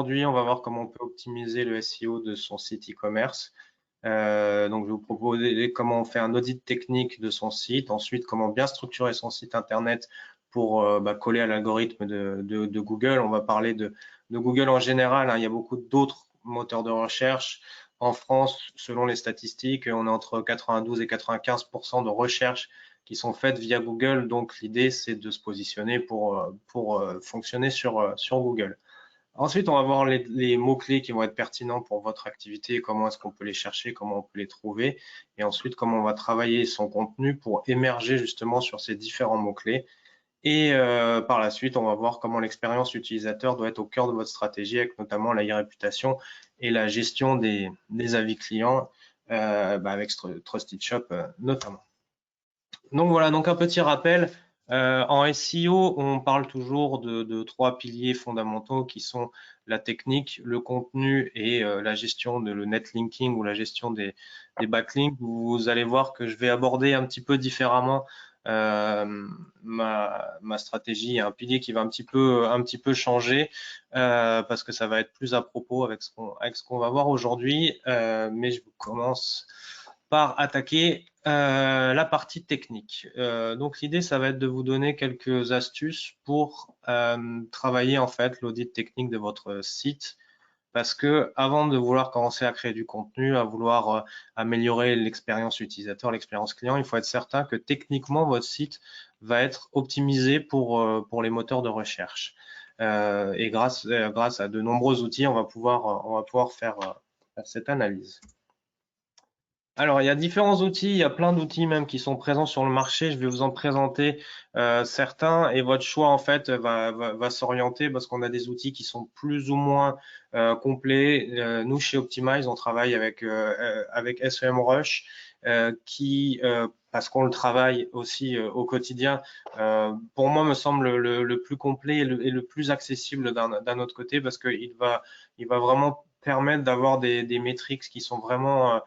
Aujourd'hui, on va voir comment on peut optimiser le SEO de son site e-commerce. Donc, je vais vous proposer comment on fait un audit technique de son site, ensuite comment bien structurer son site internet pour coller à l'algorithme de Google. On va parler de Google en général, hein. Il y a beaucoup d'autres moteurs de recherche. En France, selon les statistiques, on est entre 92 et 95% de recherches qui sont faites via Google. Donc, l'idée, c'est de se positionner pour fonctionner sur Google. Ensuite, on va voir les mots-clés qui vont être pertinents pour votre activité, comment est-ce qu'on peut les chercher, comment on peut les trouver, et ensuite comment on va travailler son contenu pour émerger justement sur ces différents mots-clés. Et par la suite, on va voir comment l'expérience utilisateur doit être au cœur de votre stratégie, avec notamment la e-réputation et la gestion des avis clients avec Trusted Shop notamment. Donc voilà, donc un petit rappel. En SEO, on parle toujours de trois piliers fondamentaux qui sont la technique, le contenu et la gestion de le netlinking ou la gestion des backlinks. Vous allez voir que je vais aborder un petit peu différemment ma stratégie. Il y a un pilier qui va un petit peu changer parce que ça va être plus à propos avec ce qu'on va voir aujourd'hui. Mais je commence par attaquer la partie technique. Donc l'idée, ça va être de vous donner quelques astuces pour travailler en fait l'audit technique de votre site, parce que avant de vouloir commencer à créer du contenu, à vouloir améliorer l'expérience utilisateur, l'expérience client, il faut être certain que techniquement votre site va être optimisé pour les moteurs de recherche. Et grâce à de nombreux outils, on va pouvoir faire cette analyse. Alors, il y a différents outils, il y a plein d'outils même qui sont présents sur le marché. Je vais vous en présenter certains et votre choix en fait va s'orienter parce qu'on a des outils qui sont plus ou moins complets. Nous, chez Optimize, on travaille avec SEMrush parce qu'on le travaille aussi au quotidien, pour moi me semble le plus complet et le plus accessible d'un autre côté parce qu'il va vraiment permettre d'avoir des métriques qui sont vraiment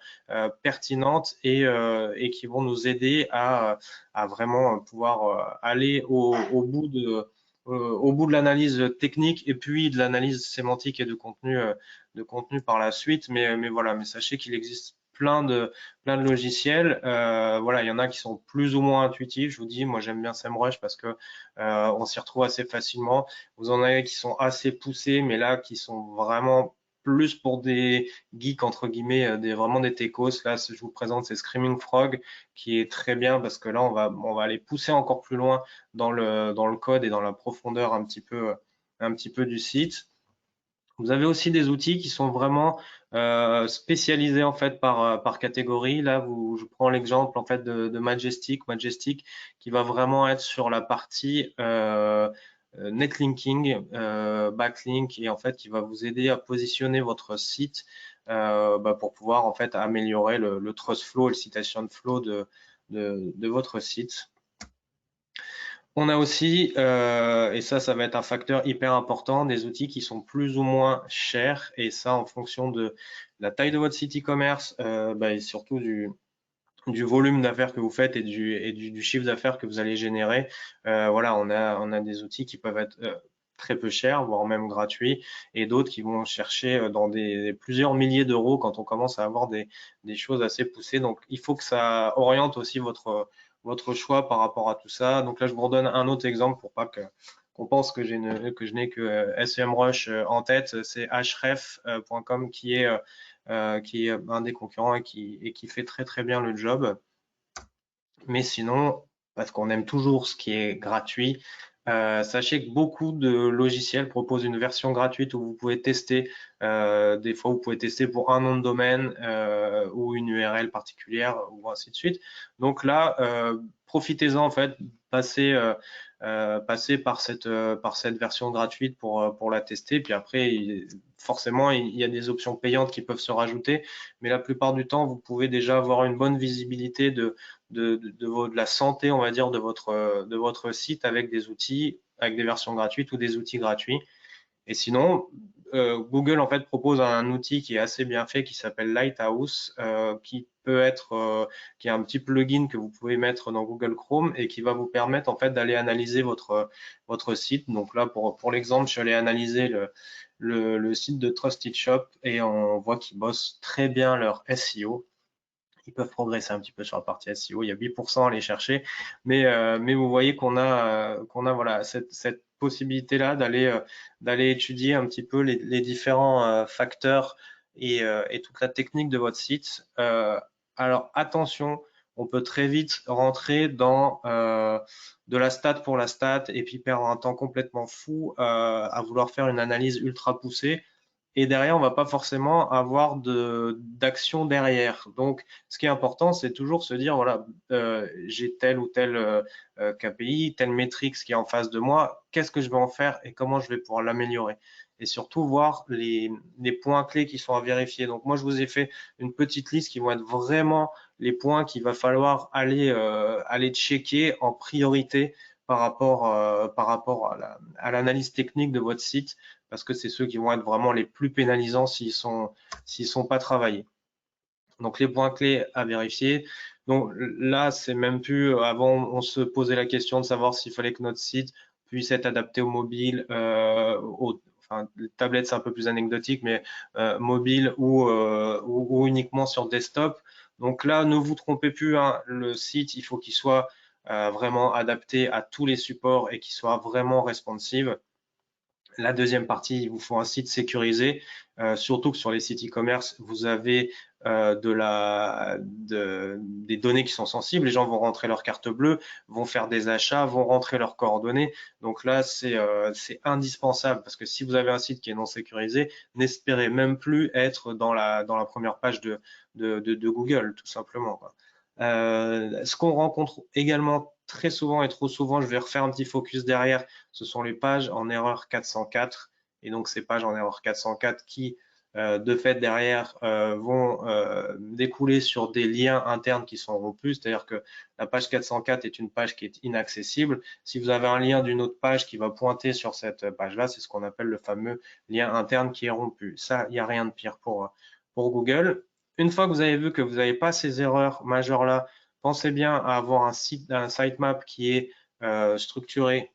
pertinentes et qui vont nous aider à vraiment pouvoir aller au bout de l'analyse technique et puis de l'analyse sémantique et de contenu par la suite. Mais voilà, mais sachez qu'il existe plein de logiciels. Voilà, il y en a qui sont plus ou moins intuitifs. Je vous dis, moi j'aime bien SEMrush parce que on s'y retrouve assez facilement. Vous en avez qui sont assez poussés, mais là qui sont vraiment plus pour des geeks entre guillemets, vraiment des techos. Là, je vous présente c'est Screaming Frog qui est très bien parce que là on va aller pousser encore plus loin dans le code et dans la profondeur un petit peu du site. Vous avez aussi des outils qui sont vraiment spécialisés en fait par catégorie. Là, je prends l'exemple en fait de Majestic qui va vraiment être sur la partie netlinking, backlink et en fait qui va vous aider à positionner votre site pour pouvoir en fait améliorer le trust flow et le citation flow de votre site. On a aussi, et ça va être un facteur hyper important, des outils qui sont plus ou moins chers, et ça en fonction de la taille de votre site e-commerce et surtout du volume d'affaires que vous faites et du chiffre d'affaires que vous allez générer. Voilà, on a des outils qui peuvent être très peu chers, voire même gratuits, et d'autres qui vont chercher dans plusieurs milliers d'euros quand on commence à avoir des choses assez poussées. Donc, il faut que ça oriente aussi votre choix par rapport à tout ça. Donc là, je vous redonne un autre exemple pour pas qu'on pense que je n'ai que SEMrush en tête. C'est href.com qui est un des concurrents et qui fait très très bien le job. Mais sinon, parce qu'on aime toujours ce qui est gratuit, sachez que beaucoup de logiciels proposent une version gratuite où vous pouvez tester. Des fois, vous pouvez tester pour un nom de domaine ou une URL particulière ou ainsi de suite. Donc là, profitez-en en fait, passez par cette version gratuite pour la tester. Puis après, forcément, il y a des options payantes qui peuvent se rajouter, mais la plupart du temps, vous pouvez déjà avoir une bonne visibilité de la santé, on va dire, de votre site avec des outils, avec des versions gratuites ou des outils gratuits. Et sinon, Google en fait propose un outil qui est assez bien fait qui s'appelle Lighthouse, qui est un petit plugin que vous pouvez mettre dans Google Chrome et qui va vous permettre en fait d'aller analyser votre site. Donc là, pour l'exemple, je suis allé analyser le site de Trusted Shop et on voit qu'ils bossent très bien leur SEO. Ils peuvent progresser un petit peu sur la partie SEO. Il y a 8% à aller chercher, mais vous voyez qu'on a voilà cette possibilité-là d'aller étudier un petit peu les différents facteurs et toute la technique de votre site. Alors attention, on peut très vite rentrer dans de la stat pour la stat et puis perdre un temps complètement fou à vouloir faire une analyse ultra poussée. Et derrière, on va pas forcément avoir d'action derrière. Donc, ce qui est important, c'est toujours se dire, voilà, j'ai tel ou tel KPI, telle métrique qui est en face de moi, qu'est-ce que je vais en faire et comment je vais pouvoir l'améliorer. Et surtout, voir les points clés qui sont à vérifier. Donc, moi, je vous ai fait une petite liste qui vont être vraiment les points qu'il va falloir aller checker en priorité par rapport à l'analyse technique de votre site, parce que c'est ceux qui vont être vraiment les plus pénalisants s'ils sont pas travaillés. Donc les points clés à vérifier. Donc là, c'est même plus, avant on se posait la question de savoir s'il fallait que notre site puisse être adapté au mobile, enfin tablette c'est un peu plus anecdotique, mais mobile ou uniquement sur desktop. Donc là, ne vous trompez plus, hein, le site, il faut qu'il soit vraiment adapté à tous les supports et qu'il soit vraiment responsive. La deuxième partie, il vous faut un site sécurisé, surtout que sur les sites e-commerce, vous avez des données qui sont sensibles. Les gens vont rentrer leur carte bleue, vont faire des achats, vont rentrer leurs coordonnées. Donc là, c'est indispensable parce que si vous avez un site qui est non sécurisé, n'espérez même plus être dans la première page de Google, tout simplement, quoi. Ce qu'on rencontre également très souvent et trop souvent, je vais refaire un petit focus derrière, ce sont les pages en erreur 404. Et donc ces pages en erreur 404 qui, de fait, derrière, vont découler sur des liens internes qui sont rompus. C'est-à-dire que la page 404 est une page qui est inaccessible. Si vous avez un lien d'une autre page qui va pointer sur cette page-là, c'est ce qu'on appelle le fameux lien interne qui est rompu. Ça, il n'y a rien de pire pour Google. Une fois que vous avez vu que vous n'avez pas ces erreurs majeures-là, pensez bien à avoir un sitemap qui est structuré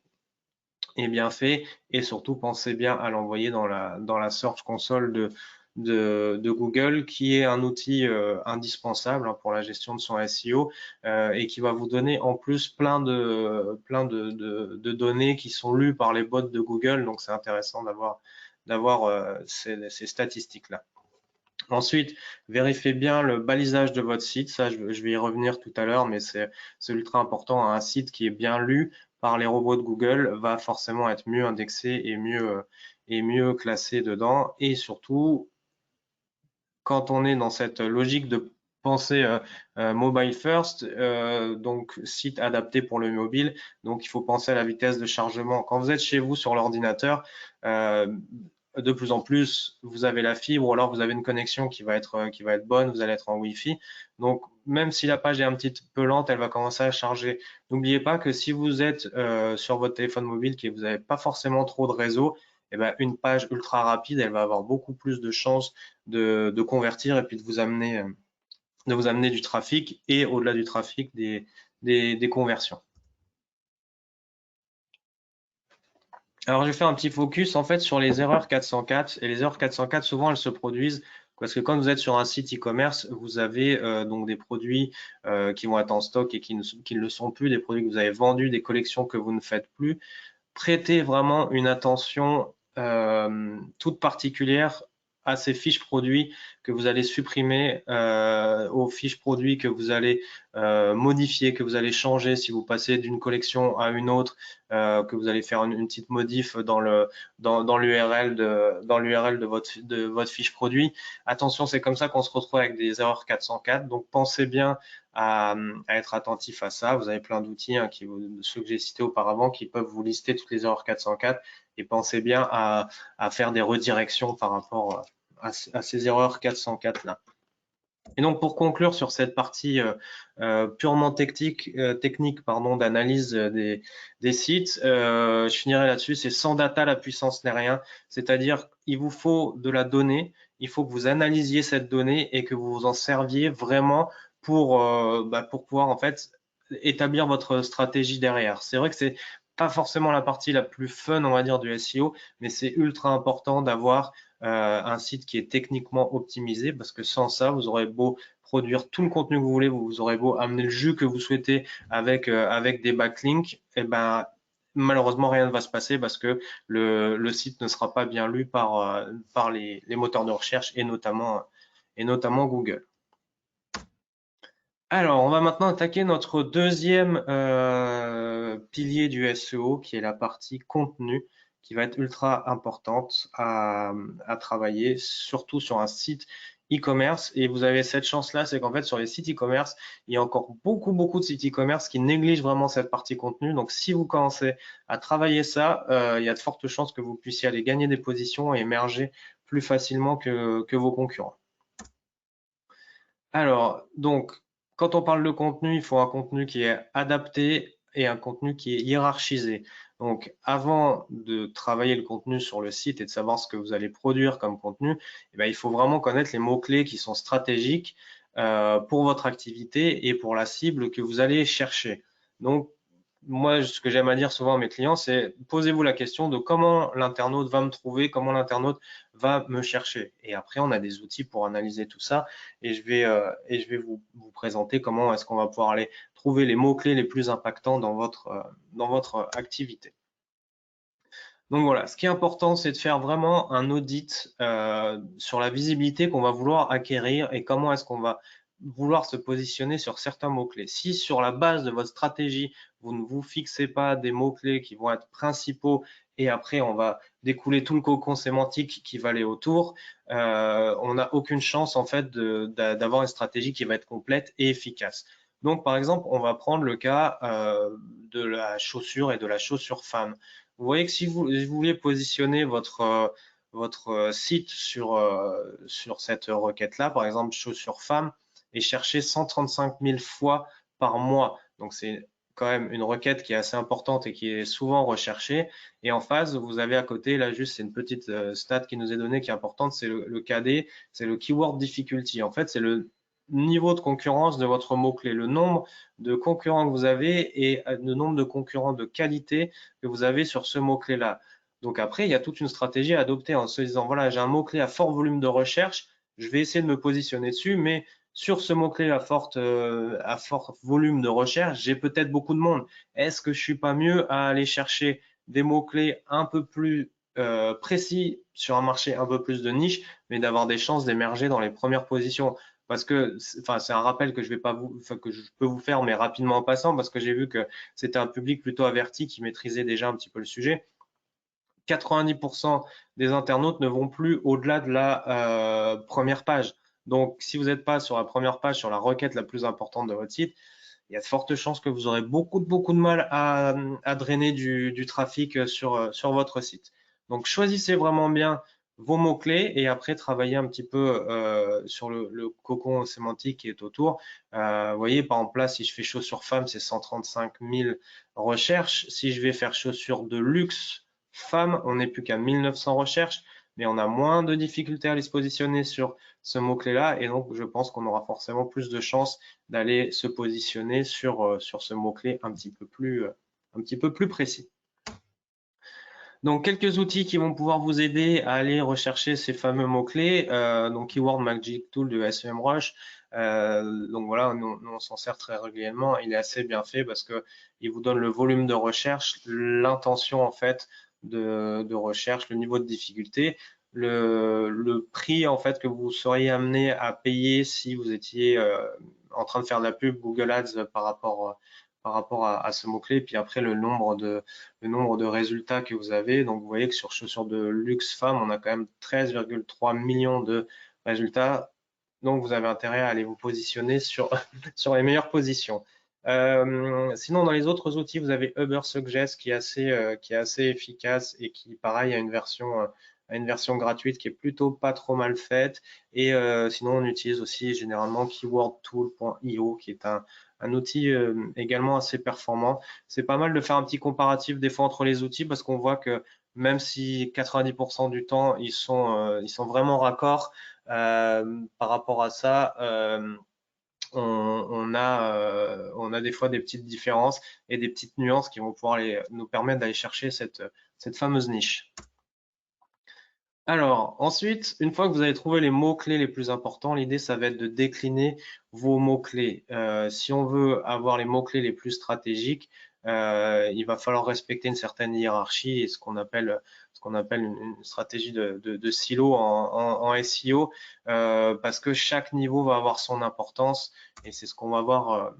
et bien fait, et surtout pensez bien à l'envoyer dans la Search Console de Google, qui est un outil indispensable, hein, pour la gestion de son SEO et qui va vous donner en plus plein de données qui sont lues par les bots de Google. Donc c'est intéressant d'avoir ces statistiques-là. Ensuite, vérifiez bien le balisage de votre site. Ça, je vais y revenir tout à l'heure, mais c'est ultra important. Un site qui est bien lu par les robots de Google va forcément être mieux indexé et mieux classé dedans. Et surtout, quand on est dans cette logique de penser mobile first, donc site adapté pour le mobile, donc il faut penser à la vitesse de chargement. Quand vous êtes chez vous sur l'ordinateur, de plus en plus, vous avez la fibre ou alors vous avez une connexion qui va être bonne, vous allez être en Wi-Fi. Donc, même si la page est un petit peu lente, elle va commencer à charger. N'oubliez pas que si vous êtes sur votre téléphone mobile et que vous n'avez pas forcément trop de réseau, eh ben, une page ultra rapide, elle va avoir beaucoup plus de chances de convertir et puis de vous amener du trafic et au-delà du trafic, des conversions. Alors, je vais faire un petit focus en fait sur les erreurs 404. Et les erreurs 404, souvent, elles se produisent parce que quand vous êtes sur un site e-commerce, vous avez donc des produits qui vont être en stock et qui ne le sont plus, des produits que vous avez vendus, des collections que vous ne faites plus. Prêtez vraiment une attention toute particulière à ces fiches produits que vous allez supprimer, aux fiches produits que vous allez modifier, que vous allez changer si vous passez d'une collection à une autre, que vous allez faire une petite modif dans l'URL de votre fiche produit. Attention, c'est comme ça qu'on se retrouve avec des erreurs 404. Donc pensez bien à être attentif à ça. Vous avez plein d'outils, hein, ceux que j'ai cités auparavant, qui peuvent vous lister toutes les erreurs 404 et pensez bien à faire des redirections par rapport à ces erreurs 404 là. Et donc pour conclure sur cette partie purement technique d'analyse des sites, je finirai là-dessus. C'est sans data la puissance n'est rien, c'est-à-dire il vous faut de la donnée, il faut que vous analysiez cette donnée et que vous vous en serviez vraiment pour pouvoir en fait établir votre stratégie derrière. C'est vrai que c'est pas forcément la partie la plus fun, on va dire, du SEO, mais c'est ultra important d'avoir un site qui est techniquement optimisé, parce que sans ça, vous aurez beau produire tout le contenu que vous voulez, vous aurez beau amener le jus que vous souhaitez avec des backlinks, et ben malheureusement rien ne va se passer parce que le site ne sera pas bien lu par les moteurs de recherche et notamment Google. Alors, on va maintenant attaquer notre deuxième pilier du SEO, qui est la partie contenu, qui va être ultra importante à travailler, surtout sur un site e-commerce. Et vous avez cette chance-là, c'est qu'en fait, sur les sites e-commerce, il y a encore beaucoup de sites e-commerce qui négligent vraiment cette partie contenu. Donc, si vous commencez à travailler ça, il y a de fortes chances que vous puissiez aller gagner des positions et émerger plus facilement que vos concurrents. Alors, donc, quand on parle de contenu, il faut un contenu qui est adapté et un contenu qui est hiérarchisé. Donc, avant de travailler le contenu sur le site et de savoir ce que vous allez produire comme contenu, eh bien, il faut vraiment connaître les mots-clés qui sont stratégiques pour votre activité et pour la cible que vous allez chercher. Donc, moi, ce que j'aime à dire souvent à mes clients, c'est posez-vous la question de comment l'internaute va me trouver, comment l'internaute va me chercher. Et après, on a des outils pour analyser tout ça et je vais vous présenter comment est-ce qu'on va pouvoir aller trouver les mots-clés les plus impactants dans votre activité. Donc voilà, ce qui est important, c'est de faire vraiment un audit sur la visibilité qu'on va vouloir acquérir et comment est-ce qu'on va vouloir se positionner sur certains mots-clés. Si sur la base de votre stratégie, vous ne vous fixez pas des mots-clés qui vont être principaux et après on va découler tout le cocon sémantique qui va aller autour, on n'a aucune chance en fait d'avoir une stratégie qui va être complète et efficace. Donc par exemple, on va prendre le cas de la chaussure et de la chaussure femme. Vous voyez que si vous voulez positionner votre site sur cette requête-là, par exemple chaussures femmes, et chercher 135 000 fois par mois, donc c'est quand même une requête qui est assez importante et qui est souvent recherchée. Et en face, vous avez à côté, là juste c'est une petite stat qui nous est donnée qui est importante, c'est le KD, c'est le Keyword Difficulty. En fait, c'est le niveau de concurrence de votre mot-clé, le nombre de concurrents que vous avez et le nombre de concurrents de qualité que vous avez sur ce mot-clé-là. Donc après, il y a toute une stratégie à adopter en se disant, voilà, j'ai un mot-clé à fort volume de recherche, je vais essayer de me positionner dessus, mais sur ce mot-clé à fort volume de recherche, j'ai peut-être beaucoup de monde. Est-ce que je suis pas mieux à aller chercher des mots-clés un peu plus précis sur un marché un peu plus de niche, mais d'avoir des chances d'émerger dans les premières positions? Parce que, enfin, c'est un rappel que je peux vous faire, mais rapidement en passant, parce que j'ai vu que c'était un public plutôt averti qui maîtrisait déjà un petit peu le sujet. 90% des internautes ne vont plus au-delà de la première page. Donc, si vous n'êtes pas sur la première page, sur la requête la plus importante de votre site, il y a de fortes chances que vous aurez beaucoup de mal à drainer du trafic sur votre site. Donc, choisissez vraiment bien vos mots-clés et après travaillez un petit peu sur le cocon sémantique qui est autour. Vous voyez, par exemple, là, si je fais chaussures femmes, c'est 135 000 recherches. Si je vais faire chaussures de luxe femmes, on n'est plus qu'à 1900 recherches, mais on a moins de difficultés à aller se positionner sur ce mot-clé-là et donc je pense qu'on aura forcément plus de chances d'aller se positionner sur ce mot-clé un petit peu plus précis. Donc, quelques outils qui vont pouvoir vous aider à aller rechercher ces fameux mots-clés. Donc, Keyword Magic Tool de SEMrush. Donc voilà, nous on s'en sert très régulièrement. Il est assez bien fait parce que il vous donne le volume de recherche, l'intention en fait de recherche, le niveau de difficulté, le prix en fait que vous seriez amené à payer si vous étiez en train de faire de la pub Google Ads par rapport à ce mot-clé, puis après le nombre de résultats que vous avez. Donc vous voyez que sur chaussures de luxe femme, on a quand même 13,3 millions de résultats. Donc vous avez intérêt à aller vous positionner sur les meilleures positions. Sinon, dans les autres outils, vous avez Ubersuggest qui est assez efficace et qui, pareil, a une version gratuite qui est plutôt pas trop mal faite. Et sinon, on utilise aussi généralement keywordtool.io qui est un outil également assez performant. C'est pas mal de faire un petit comparatif des fois entre les outils parce qu'on voit que même si 90% du temps ils sont vraiment raccords par rapport à ça, on a des fois des petites différences et des petites nuances qui vont pouvoir nous permettre d'aller chercher cette fameuse niche. Alors, ensuite, une fois que vous avez trouvé les mots-clés les plus importants, l'idée, ça va être de décliner vos mots-clés. Si on veut avoir les mots-clés les plus stratégiques, il va falloir respecter une certaine hiérarchie et ce qu'on appelle une stratégie de silo en SEO, parce que chaque niveau va avoir son importance et c'est ce qu'on va voir,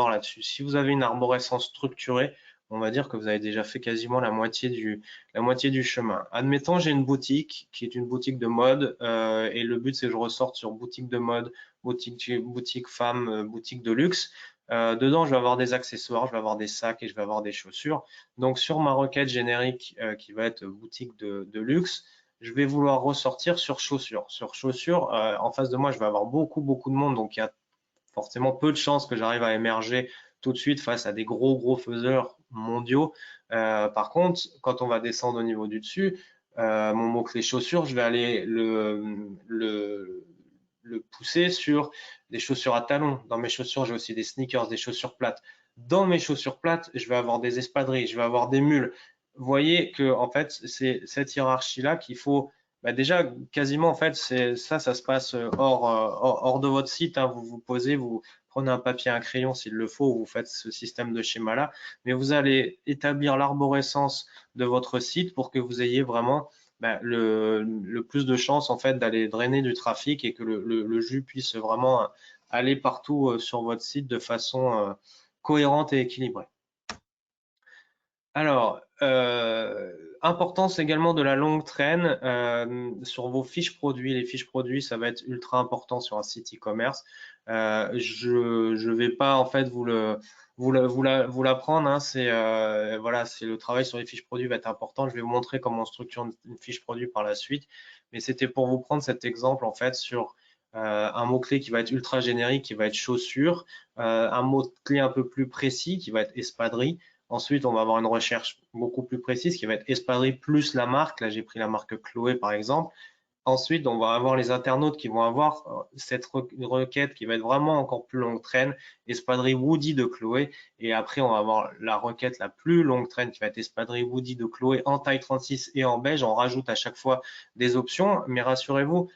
là-dessus. Si vous avez une arborescence structurée, on va dire que vous avez déjà fait quasiment la moitié du chemin. Admettons, j'ai une boutique qui est une boutique de mode et le but, c'est que je ressorte sur boutique de mode, boutique femme, boutique de luxe. Dedans, je vais avoir des accessoires, je vais avoir des sacs et je vais avoir des chaussures. Donc, sur ma requête générique qui va être boutique de luxe, je vais vouloir ressortir sur chaussures. Sur chaussures, en face de moi, je vais avoir beaucoup de monde. Donc, il y a forcément peu de chances que j'arrive à émerger tout de suite face à des gros faiseurs mondiaux. Par contre, quand on va descendre au niveau du dessus, mon mot-clé chaussures, je vais aller le pousser sur des chaussures à talons. Dans mes chaussures, j'ai aussi des sneakers, des chaussures plates. Dans mes chaussures plates, je vais avoir des espadrilles, je vais avoir des mules. Vous voyez que en fait, c'est cette hiérarchie-là qu'il faut déjà quasiment en fait, ça se passe hors de votre site. Hein. Vous vous posez, vous prenez un papier, un crayon s'il le faut, vous faites ce système de schéma-là, mais vous allez établir l'arborescence de votre site pour que vous ayez vraiment le plus de chances en fait d'aller drainer du trafic et que le jus puisse vraiment aller partout sur votre site de façon cohérente et équilibrée. Alors, importance également de la longue traîne sur vos fiches produits. Les fiches produits, ça va être ultra important sur un site e-commerce. Je vais pas en fait vous l'apprendre. Hein, voilà, c'est le travail sur les fiches produits va être important. Je vais vous montrer comment on structure une fiche produit par la suite. Mais c'était pour vous prendre cet exemple en fait sur un mot-clé qui va être ultra générique, qui va être chaussure, un mot-clé un peu plus précis qui va être espadrille. Ensuite, on va avoir une recherche beaucoup plus précise qui va être espadrille plus la marque. Là, j'ai pris la marque Chloé par exemple. Ensuite, on va avoir les internautes qui vont avoir cette requête qui va être vraiment encore plus longue traîne, espadrille Woody de Chloé. Et après, on va avoir la requête la plus longue traîne qui va être espadrille Woody de Chloé en taille 36 et en beige. On rajoute à chaque fois des options, mais rassurez-vous,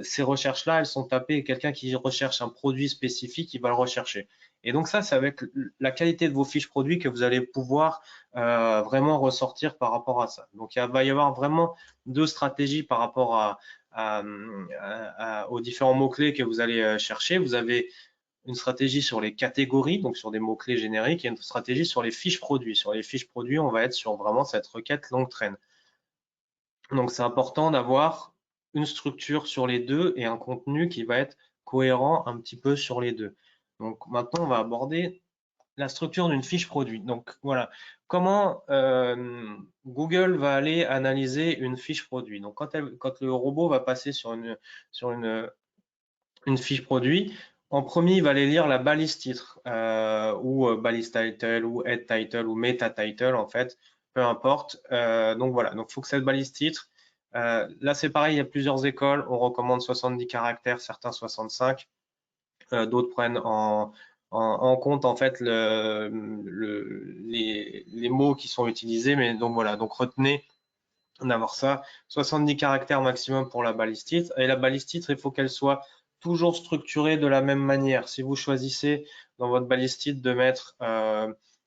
ces recherches-là, elles sont tapées. Quelqu'un qui recherche un produit spécifique, il va le rechercher. Et donc ça, c'est avec la qualité de vos fiches produits que vous allez pouvoir vraiment ressortir par rapport à ça. Donc il va y avoir vraiment deux stratégies par rapport aux différents mots-clés que vous allez chercher. Vous avez une stratégie sur les catégories, donc sur des mots-clés génériques, et une stratégie sur les fiches produits. Sur les fiches produits, on va être sur vraiment cette requête longue traîne. Donc c'est important d'avoir une structure sur les deux et un contenu qui va être cohérent un petit peu sur les deux. Donc maintenant, on va aborder la structure d'une fiche produit. Donc voilà, comment Google va aller analyser une fiche produit. Donc quand le robot va passer sur une fiche produit, en premier, il va aller lire la balise titre ou balise title ou head title ou meta title en fait, peu importe. Donc voilà, donc il faut que cette balise titre. Là, c'est pareil, il y a plusieurs écoles. On recommande 70 caractères, certains 65. D'autres prennent en compte en fait les mots qui sont utilisés. Mais donc voilà, donc retenez d'avoir ça. 70 caractères maximum pour la balise titre. Et la balise titre, il faut qu'elle soit toujours structurée de la même manière. Si vous choisissez dans votre balise titre de mettre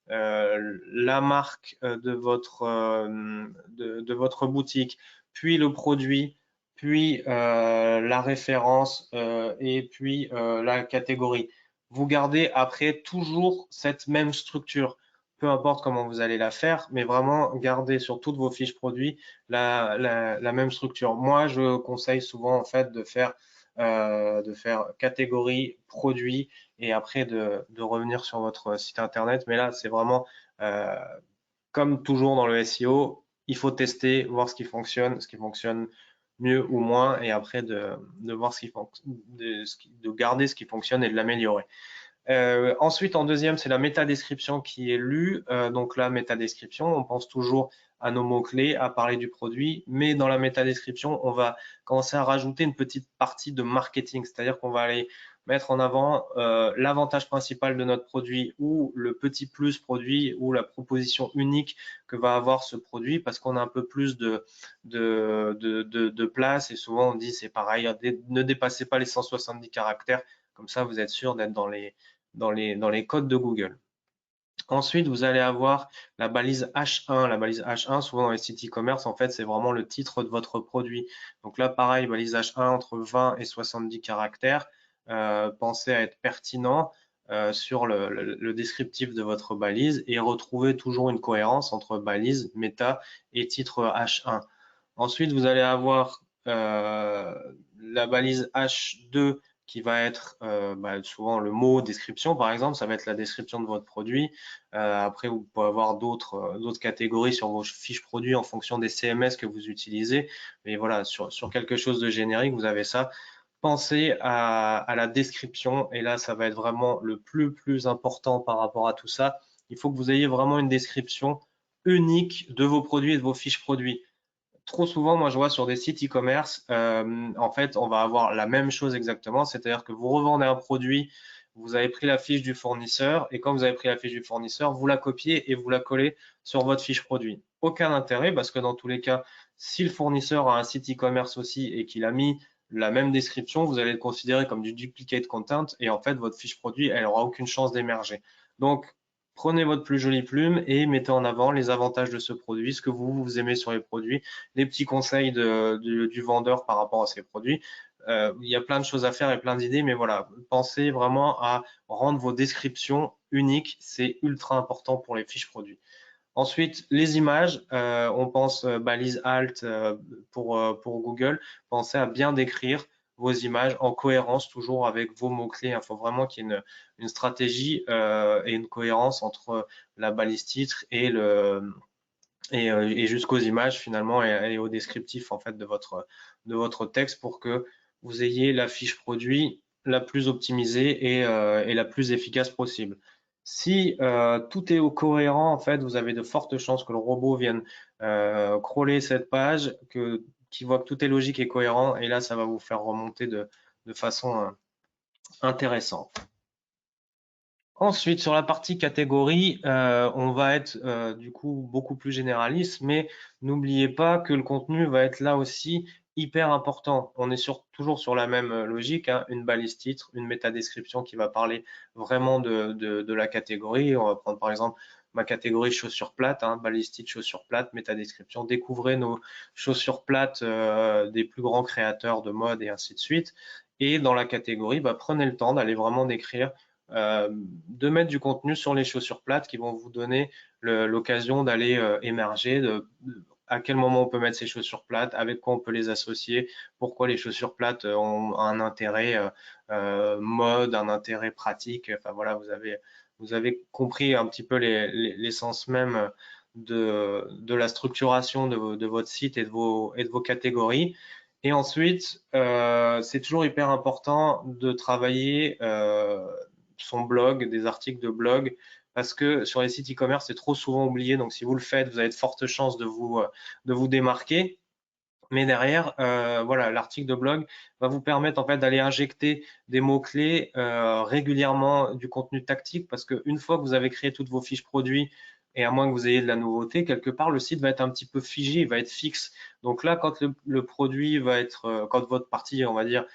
la marque de votre boutique, puis le produit, puis la référence et puis la catégorie. Vous gardez après toujours cette même structure, peu importe comment vous allez la faire, mais vraiment gardez sur toutes vos fiches produits la même structure. Moi, je conseille souvent en fait de faire catégorie, produit et après de revenir sur votre site internet. Mais là, c'est vraiment comme toujours dans le SEO, il faut tester, voir ce qui fonctionne mieux ou moins, et après de voir de garder ce qui fonctionne et de l'améliorer. Ensuite, en deuxième, c'est la métadescription qui est lue. Donc la métadescription, on pense toujours à nos mots-clés, à parler du produit, mais dans la métadescription, on va commencer à rajouter une petite partie de marketing, c'est-à-dire qu'on va aller mettre en avant l'avantage principal de notre produit ou le petit plus produit ou la proposition unique que va avoir ce produit parce qu'on a un peu plus de place et souvent on dit c'est pareil, ne dépassez pas les 170 caractères, comme ça vous êtes sûr d'être dans les codes de Google. Ensuite, vous allez avoir la balise H1. La balise H1, souvent dans les sites e-commerce, en fait, c'est vraiment le titre de votre produit. Donc là, pareil, balise H1 entre 20 et 70 caractères. Pensez à être pertinent sur le descriptif de votre balise et retrouver toujours une cohérence entre balise, méta et titre H1. Ensuite, vous allez avoir la balise H2 qui va être souvent le mot description, par exemple, ça va être la description de votre produit. Après, vous pouvez avoir d'autres catégories sur vos fiches produits en fonction des CMS que vous utilisez. Mais voilà, sur quelque chose de générique, vous avez ça. Pensez à la description et là, ça va être vraiment le plus important par rapport à tout ça. Il faut que vous ayez vraiment une description unique de vos produits et de vos fiches produits. Trop souvent, moi, je vois sur des sites e-commerce, en fait, on va avoir la même chose exactement, c'est-à-dire que vous revendez un produit, vous avez pris la fiche du fournisseur, et quand vous avez pris la fiche du fournisseur, vous la copiez et vous la collez sur votre fiche produit. Aucun intérêt, parce que dans tous les cas, si le fournisseur a un site e-commerce aussi et qu'il a mis la même description, vous allez le considérer comme du duplicate content, et en fait, votre fiche produit, elle aura aucune chance d'émerger. Donc, prenez votre plus jolie plume et mettez en avant les avantages de ce produit, ce que vous aimez sur les produits, les petits conseils du vendeur par rapport à ces produits. Il y a plein de choses à faire et plein d'idées, mais voilà, pensez vraiment à rendre vos descriptions uniques. C'est ultra important pour les fiches produits. Ensuite, les images, on pense balise alt pour Google. Pensez à bien décrire vos images en cohérence toujours avec vos mots-clés. Il faut vraiment qu'il y ait une stratégie et une cohérence entre la balise titre et jusqu'aux images finalement et au descriptif en fait de votre texte pour que vous ayez la fiche produit la plus optimisée et la plus efficace possible. Si tout est cohérent, en fait, vous avez de fortes chances que le robot vienne crawler cette page, qu'il voit que tout est logique et cohérent, et là, ça va vous faire remonter de façon intéressante. Ensuite, sur la partie catégorie, on va être du coup beaucoup plus généraliste, mais n'oubliez pas que le contenu va être là aussi hyper important. On est toujours sur la même logique, hein, une balise titre, une métadescription qui va parler vraiment de la catégorie. On va prendre par exemple ma catégorie chaussures plates, hein, balise titre chaussures plates, métadescription. Découvrez nos chaussures plates des plus grands créateurs de mode et ainsi de suite. Et dans la catégorie, prenez le temps d'aller vraiment décrire de mettre du contenu sur les chaussures plates qui vont vous donner l'occasion d'aller émerger, à quel moment on peut mettre ces chaussures plates, avec quoi on peut les associer, pourquoi les chaussures plates ont un intérêt mode, un intérêt pratique. Enfin voilà, vous avez compris un petit peu l'essence même de la structuration de votre site et de vos catégories. Et ensuite, c'est toujours hyper important de travailler son blog, des articles de blog, parce que sur les sites e-commerce, c'est trop souvent oublié. Donc, si vous le faites, vous avez de fortes chances de vous démarquer. Mais derrière, voilà, l'article de blog va vous permettre en fait d'aller injecter des mots-clés régulièrement, du contenu tactique, parce qu'une fois que vous avez créé toutes vos fiches produits, et à moins que vous ayez de la nouveauté, quelque part, le site va être un petit peu figé, il va être fixe. Donc là, quand le produit va être, quand votre partie, on va dire,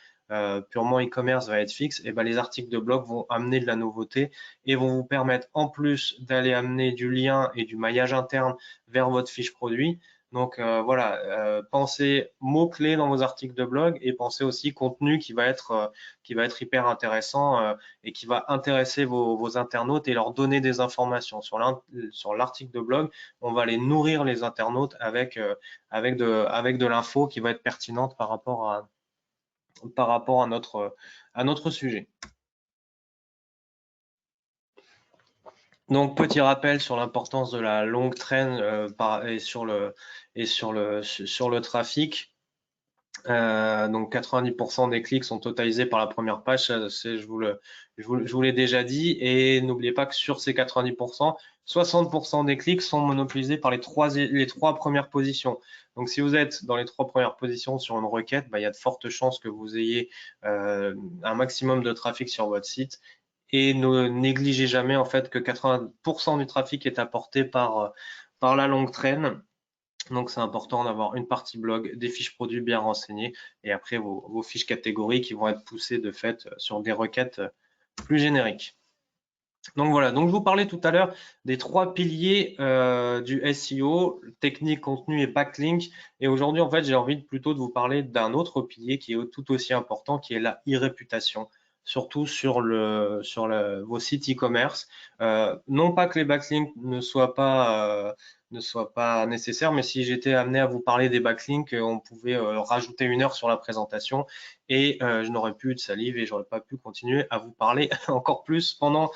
purement e-commerce va être fixe, et ben les articles de blog vont amener de la nouveauté et vont vous permettre, en plus d'aller amener du lien et du maillage interne vers votre fiche produit. Donc voilà, pensez mots-clés dans vos articles de blog et pensez aussi contenu qui va être hyper intéressant et qui va intéresser vos internautes et leur donner des informations. Sur l'article de blog, on va les nourrir les internautes avec de l'info qui va être pertinente par rapport à notre sujet. Donc, petit rappel sur l'importance de la longue traîne et sur le trafic. Donc 90% des clics sont totalisés par la première page, je vous l'ai déjà dit. Et n'oubliez pas que sur ces 90%, 60% des clics sont monopolisés par les trois premières positions. Donc si vous êtes dans les 3 premières positions sur une requête, il y a de fortes chances que vous ayez un maximum de trafic sur votre site. Et ne négligez jamais en fait que 80% du trafic est apporté par la longue traîne. Donc, c'est important d'avoir une partie blog, des fiches produits bien renseignées et après vos fiches catégories qui vont être poussées de fait sur des requêtes plus génériques. Donc voilà, donc je vous parlais tout à l'heure des 3 piliers du SEO, technique, contenu et backlink. Et aujourd'hui, en fait, j'ai envie plutôt de vous parler d'un autre pilier qui est tout aussi important, qui est la e-réputation, surtout sur vos sites e-commerce. Non pas que les backlinks ne soient pas nécessaires, mais si j'étais amené à vous parler des backlinks, on pouvait rajouter 1 heure sur la présentation et je n'aurais plus de salive et j'aurais pas pu continuer à vous parler encore plus pendant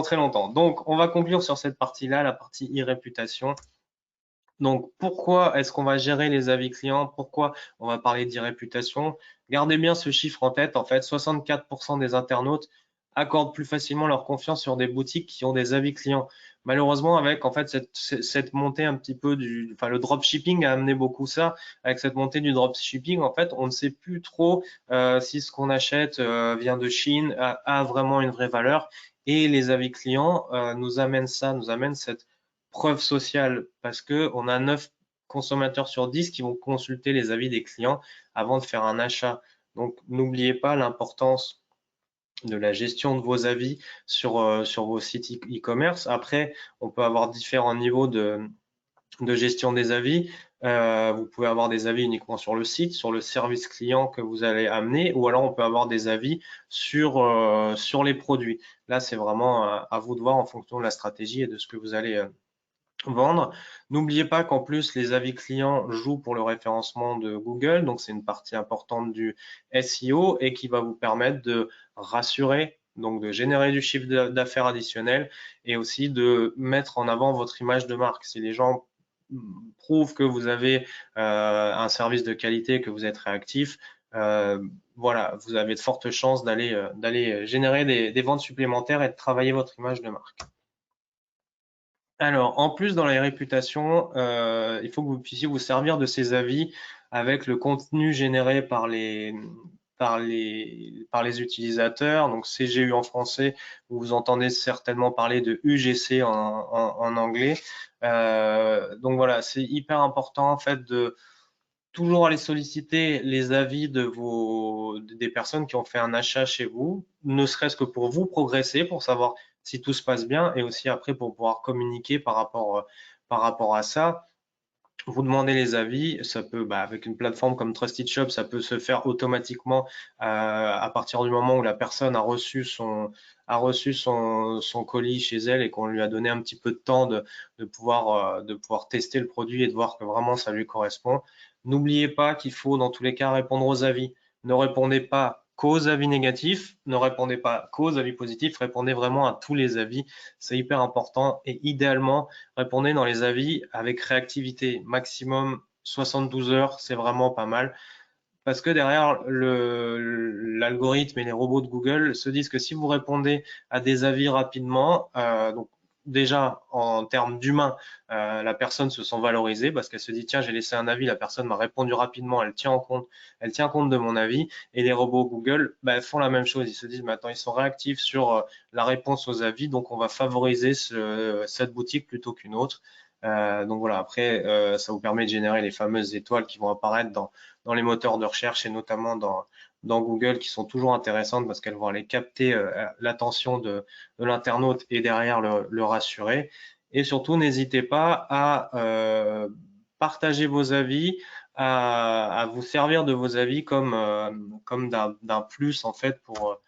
très longtemps. Donc, on va conclure sur cette partie-là, la partie e-réputation. Donc, pourquoi est-ce qu'on va gérer les avis clients? Pourquoi on va parler d'e-réputation? Gardez bien ce chiffre en tête. En fait, 64% des internautes accordent plus facilement leur confiance sur des boutiques qui ont des avis clients. Malheureusement, avec en fait cette montée un petit peu le dropshipping a amené beaucoup ça. Avec cette montée du dropshipping, en fait, on ne sait plus trop si ce qu'on achète vient de Chine, a vraiment une vraie valeur. Et les avis clients nous amènent cette preuve sociale parce que on a 9 consommateurs sur 10 qui vont consulter les avis des clients avant de faire un achat. Donc, n'oubliez pas l'importance de la gestion de vos avis sur vos sites e-commerce. Après, on peut avoir différents niveaux de gestion des avis. Vous pouvez avoir des avis uniquement sur le site, sur le service client que vous allez amener, ou alors on peut avoir des avis sur les produits. Là, c'est vraiment à vous de voir en fonction de la stratégie et de ce que vous allez vendre. N'oubliez pas qu'en plus, les avis clients jouent pour le référencement de Google. Donc, c'est une partie importante du SEO et qui va vous permettre de rassurer, donc de générer du chiffre d'affaires additionnel et aussi de mettre en avant votre image de marque. Si les gens prouvent que vous avez un service de qualité, que vous êtes réactif, voilà, vous avez de fortes chances d'aller générer des ventes supplémentaires et de travailler votre image de marque. Alors, en plus, dans les réputations, il faut que vous puissiez vous servir de ces avis avec le contenu généré par les utilisateurs. Donc, CGU en français, vous entendez certainement parler de UGC en anglais. Donc voilà, c'est hyper important en fait de toujours aller solliciter les avis des personnes qui ont fait un achat chez vous, ne serait-ce que pour vous progresser, pour savoir si tout se passe bien et aussi après pour pouvoir communiquer par rapport à ça. Vous demandez les avis, ça peut, avec une plateforme comme Trusted Shop, ça peut se faire automatiquement à partir du moment où la personne a reçu son colis chez elle et qu'on lui a donné un petit peu de temps de pouvoir tester le produit et de voir que vraiment ça lui correspond. N'oubliez pas qu'il faut dans tous les cas répondre aux avis. Ne répondez pas qu'aux avis négatifs, ne répondez pas qu'aux avis positifs, répondez vraiment à tous les avis. C'est hyper important et idéalement, répondez dans les avis avec réactivité. Maximum 72 heures, c'est vraiment pas mal. Parce que derrière, l'algorithme et les robots de Google se disent que si vous répondez à des avis rapidement, donc déjà en termes d'humain, la personne se sent valorisée parce qu'elle se dit tiens, j'ai laissé un avis, la personne m'a répondu rapidement, elle tient compte de mon avis. Et les robots Google font la même chose, ils se disent maintenant ils sont réactifs sur la réponse aux avis, donc on va favoriser cette boutique plutôt qu'une autre. Donc voilà, après, ça vous permet de générer les fameuses étoiles qui vont apparaître dans les moteurs de recherche et notamment dans Google, qui sont toujours intéressantes parce qu'elles vont aller capter l'attention de l'internaute et derrière le rassurer. Et surtout, n'hésitez pas à partager vos avis, à vous servir de vos avis comme d'un plus en fait pour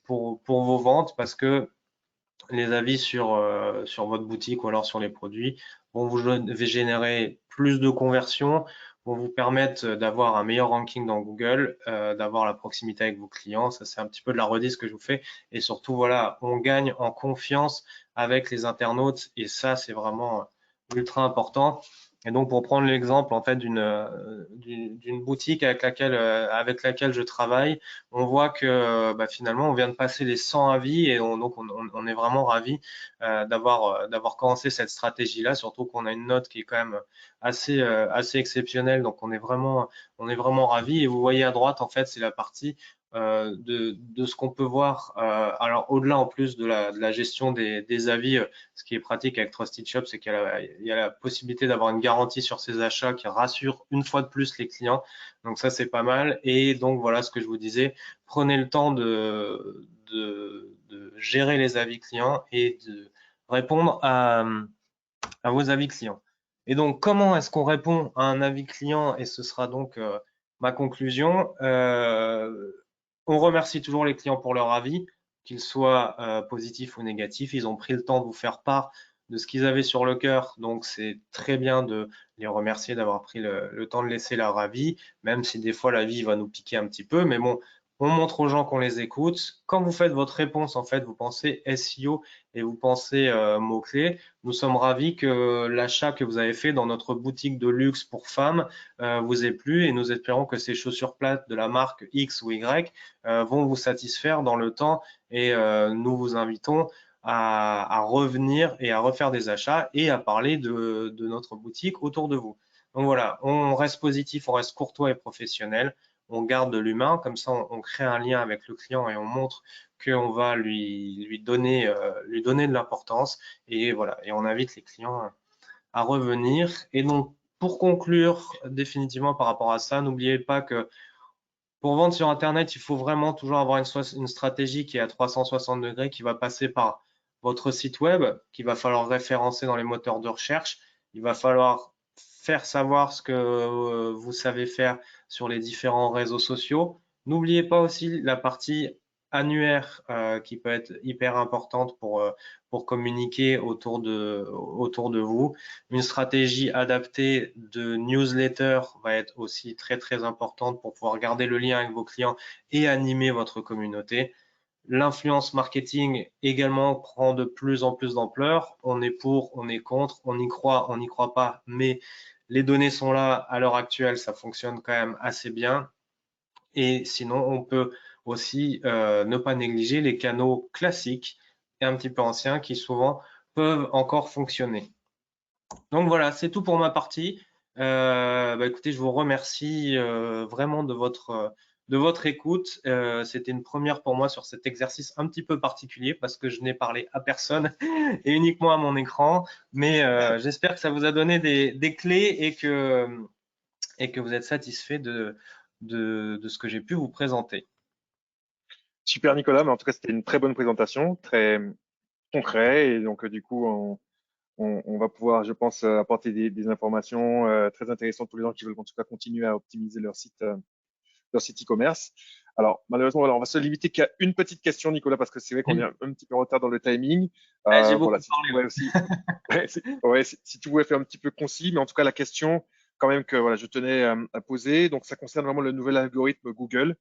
vos ventes, parce que les avis sur votre boutique ou alors sur les produits vont vous générer plus de conversions, vont vous permettre d'avoir un meilleur ranking dans Google, d'avoir la proximité avec vos clients. Ça, c'est un petit peu de la redise que je vous fais. Et surtout, voilà, on gagne en confiance avec les internautes et ça, c'est vraiment ultra important. Et donc, pour prendre l'exemple en fait d'une boutique avec laquelle je travaille, on voit que finalement, on vient de passer les 100 avis et donc on est vraiment ravi d'avoir commencé cette stratégie-là, surtout qu'on a une note qui est quand même assez exceptionnelle. Donc, on est vraiment ravi. Et vous voyez à droite, en fait, c'est la partie de ce qu'on peut voir. Alors, au-delà en plus de la gestion des avis, ce qui est pratique avec Trusted Shop, c'est qu'il y a la possibilité d'avoir une garantie sur ces achats qui rassure une fois de plus les clients. Donc ça, c'est pas mal. Et donc voilà ce que je vous disais, prenez le temps de gérer les avis clients et de répondre à vos avis clients. Et donc, comment est-ce qu'on répond à un avis client? Et ce sera donc ma conclusion. On remercie toujours les clients pour leur avis, qu'ils soient positifs ou négatifs. Ils ont pris le temps de vous faire part de ce qu'ils avaient sur le cœur. Donc, c'est très bien de les remercier d'avoir pris le temps de laisser leur avis, même si des fois la vie va nous piquer un petit peu. Mais bon, on montre aux gens qu'on les écoute. Quand vous faites votre réponse, en fait, vous pensez SEO et vous pensez mots-clés. Nous sommes ravis que l'achat que vous avez fait dans notre boutique de luxe pour femmes vous ait plu et nous espérons que ces chaussures plates de la marque X ou Y vont vous satisfaire dans le temps et nous vous invitons à revenir et à refaire des achats et à parler de notre boutique autour de vous. Donc voilà, on reste positif, on reste courtois et professionnel, on garde de l'humain, comme ça on crée un lien avec le client et on montre qu'on va lui donner de l'importance et voilà, et on invite les clients à revenir. Et donc, pour conclure définitivement par rapport à ça, n'oubliez pas que pour vendre sur Internet, il faut vraiment toujours avoir une stratégie qui est à 360 degrés, qui va passer par votre site web, qu'il va falloir référencer dans les moteurs de recherche. Il va falloir faire savoir ce que vous savez faire sur les différents réseaux sociaux. N'oubliez pas aussi la partie annuaire qui peut être hyper importante pour communiquer autour de vous. Une stratégie adaptée de newsletter va être aussi très très importante pour pouvoir garder le lien avec vos clients et animer votre communauté. L'influence marketing également prend de plus en plus d'ampleur. On est pour, on est contre, on n'y croit pas, mais les données sont là à l'heure actuelle, ça fonctionne quand même assez bien. Et sinon, on peut aussi ne pas négliger les canaux classiques et un petit peu anciens qui souvent peuvent encore fonctionner. Donc voilà, c'est tout pour ma partie. Écoutez, je vous remercie vraiment de votre écoute. C'était une première pour moi sur cet exercice un petit peu particulier parce que je n'ai parlé à personne et uniquement à mon écran. Mais j'espère que ça vous a donné des clés et que vous êtes satisfait de ce que j'ai pu vous présenter. Super Nicolas, mais en tout cas c'était une très bonne présentation, très concret et donc du coup on va pouvoir, je pense, apporter des informations très intéressantes pour les gens qui veulent en tout cas continuer à optimiser leur site e-commerce. Alors malheureusement, voilà, on va se limiter qu'à une petite question, Nicolas, parce que c'est vrai qu'on est Oui. un petit peu en retard dans le timing. J'ai Voilà, beaucoup si tu parlé. pourrais aussi, si tu pouvais faire un petit peu concis, mais en tout cas la question quand même que voilà, je tenais à poser. Donc ça concerne vraiment le nouvel algorithme Google.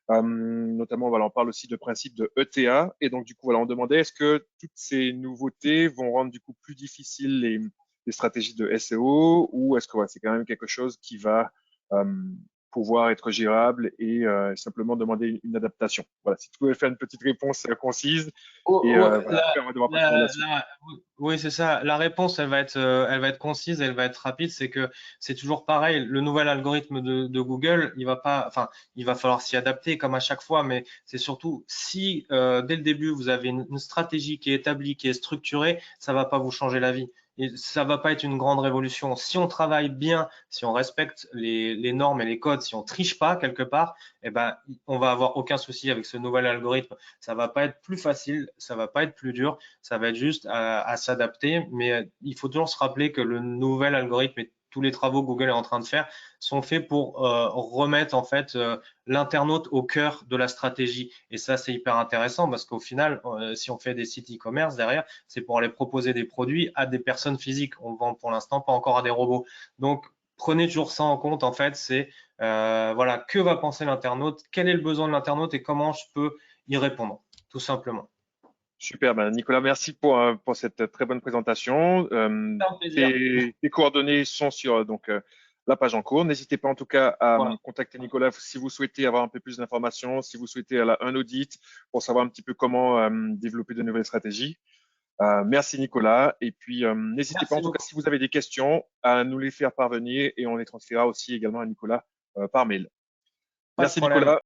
Notamment, voilà, on parle aussi de principe de ETA. Et donc, du coup, voilà, on demandait est-ce que toutes ces nouveautés vont rendre du coup plus difficiles les stratégies de SEO ou est-ce que voilà, c'est quand même quelque chose qui va euh, pouvoir être gérable et simplement demander une adaptation. Voilà, si tu pouvais faire une petite réponse concise et Oh, voilà, après on va devoir passer à la suite. oui, c'est ça. La réponse, elle va être concise, elle va être rapide. C'est que c'est toujours pareil. Le nouvel algorithme de Google, il va pas, enfin, il va falloir s'y adapter comme à chaque fois. Mais c'est surtout si dès le début vous avez une stratégie qui est établie, qui est structurée, ça va pas vous changer la vie. Et ça va pas être une grande révolution. Si on travaille bien, si on respecte les normes et les codes, si on triche pas quelque part, eh ben, on va avoir aucun souci avec ce nouvel algorithme. Ça va pas être plus facile, ça va pas être plus dur, ça va être juste à s'adapter. Mais il faut toujours se rappeler que le nouvel algorithme et tous les travaux que Google est en train de faire sont faits pour remettre en fait l'internaute au cœur de la stratégie. Et ça, c'est hyper intéressant parce qu'au final, si on fait des sites e-commerce derrière, c'est pour aller proposer des produits à des personnes physiques. On vend pour l'instant pas encore à des robots. Donc, prenez toujours ça en compte. En fait, c'est voilà, que va penser l'internaute, quel est le besoin de l'internaute et comment je peux y répondre, tout simplement. Super, ben, Nicolas, merci pour cette très bonne présentation. C'est un plaisir. Tes coordonnées sont sur la page en cours. N'hésitez pas en tout cas à Voilà. contacter Nicolas si vous souhaitez avoir un peu plus d'informations, si vous souhaitez un audit pour savoir un petit peu comment développer de nouvelles stratégies. Merci Nicolas. Et puis n'hésitez pas en Merci tout cas beaucoup. si vous avez des questions à nous les faire parvenir et on les transférera aussi également à Nicolas par mail. Pas de Merci problème. Nicolas.